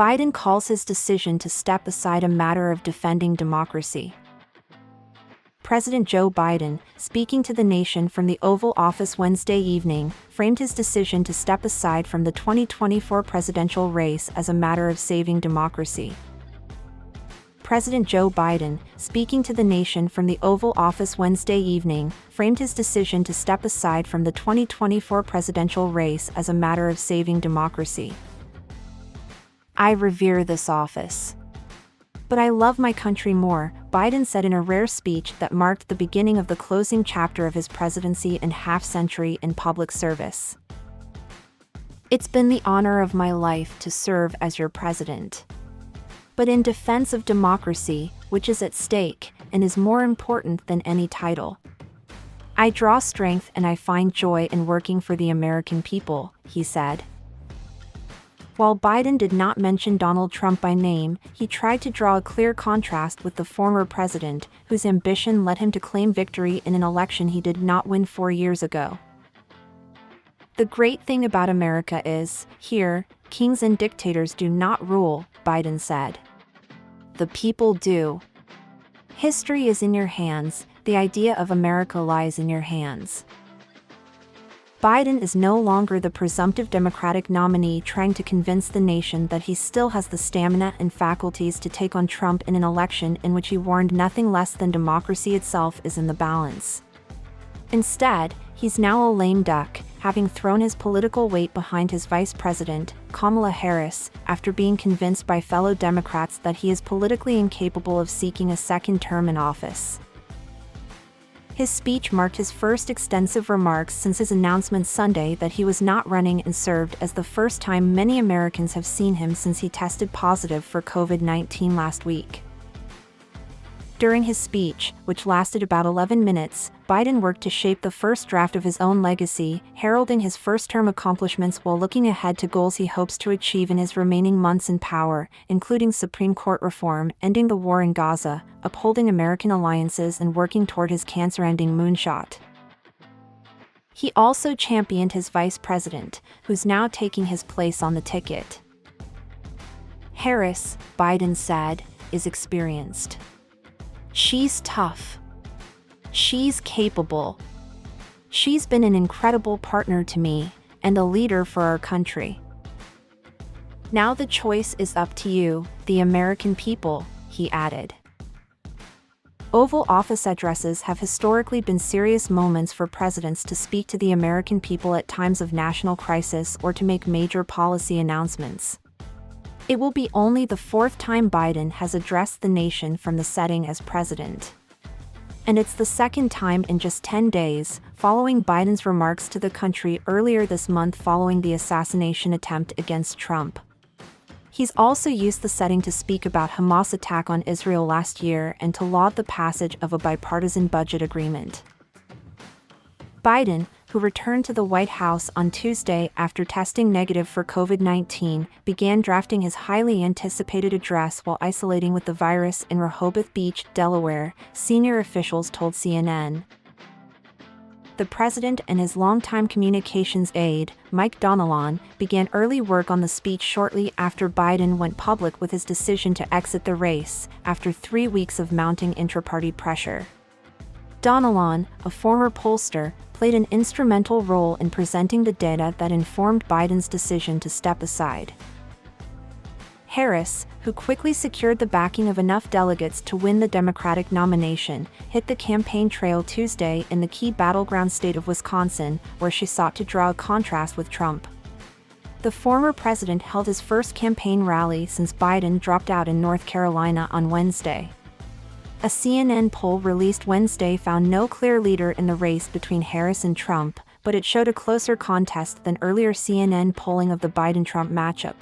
Biden calls his decision to step aside a matter of defending democracy. President Joe Biden, speaking to the nation from the Oval Office Wednesday evening, framed his decision to step aside from the 2024 presidential race as a matter of saving democracy. President Joe Biden, speaking to the nation from the Oval Office Wednesday evening, framed his decision to step aside from the 2024 presidential race as a matter of saving democracy. "I revere this office. But I love my country more," Biden said in a rare speech that marked the beginning of the closing chapter of his presidency and half-century in public service. "It's been the honor of my life to serve as your president. But in defense of democracy, which is at stake, and is more important than any title, I draw strength and I find joy in working for the American people," he said. While Biden did not mention Donald Trump by name, he tried to draw a clear contrast with the former president, whose ambition led him to claim victory in an election he did not win 4 years ago. "The great thing about America is, here, kings and dictators do not rule," Biden said. "The people do. History is in your hands, the idea of America lies in your hands." Biden is no longer the presumptive Democratic nominee trying to convince the nation that he still has the stamina and faculties to take on Trump in an election in which he warned nothing less than democracy itself is in the balance. Instead, he's now a lame duck, having thrown his political weight behind his vice president, Kamala Harris, after being convinced by fellow Democrats that he is politically incapable of seeking a second term in office. His speech marked his first extensive remarks since his announcement Sunday that he was not running, and served as the first time many Americans have seen him since he tested positive for COVID-19 last week. During his speech, which lasted about 11 minutes, Biden worked to shape the first draft of his own legacy, heralding his first-term accomplishments while looking ahead to goals he hopes to achieve in his remaining months in power, including Supreme Court reform, ending the war in Gaza, upholding American alliances, and working toward his cancer-ending moonshot. He also championed his vice president, who's now taking his place on the ticket. "Harris," Biden said, "is experienced. She's tough. She's capable. She's been an incredible partner to me, and a leader for our country. Now the choice is up to you, the American people," he added. Oval Office addresses have historically been serious moments for presidents to speak to the American people at times of national crisis or to make major policy announcements. It will be only the 4th time Biden has addressed the nation from the setting as president. And it's the 2nd time in just 10 days, following Biden's remarks to the country earlier this month following the assassination attempt against Trump. He's also used the setting to speak about Hamas' attack on Israel last year and to laud the passage of a bipartisan budget agreement. Biden, who returned to the White House on Tuesday after testing negative for COVID-19, began drafting his highly anticipated address while isolating with the virus in Rehoboth Beach, Delaware, senior officials told CNN. The president and his longtime communications aide, Mike Donilon, began early work on the speech shortly after Biden went public with his decision to exit the race, after 3 weeks of mounting intra-party pressure. Donilon, a former pollster, played an instrumental role in presenting the data that informed Biden's decision to step aside. Harris, who quickly secured the backing of enough delegates to win the Democratic nomination, hit the campaign trail Tuesday in the key battleground state of Wisconsin, where she sought to draw a contrast with Trump. The former president held his first campaign rally since Biden dropped out in North Carolina on Wednesday. A CNN poll released Wednesday found no clear leader in the race between Harris and Trump, but it showed a closer contest than earlier CNN polling of the Biden-Trump matchup.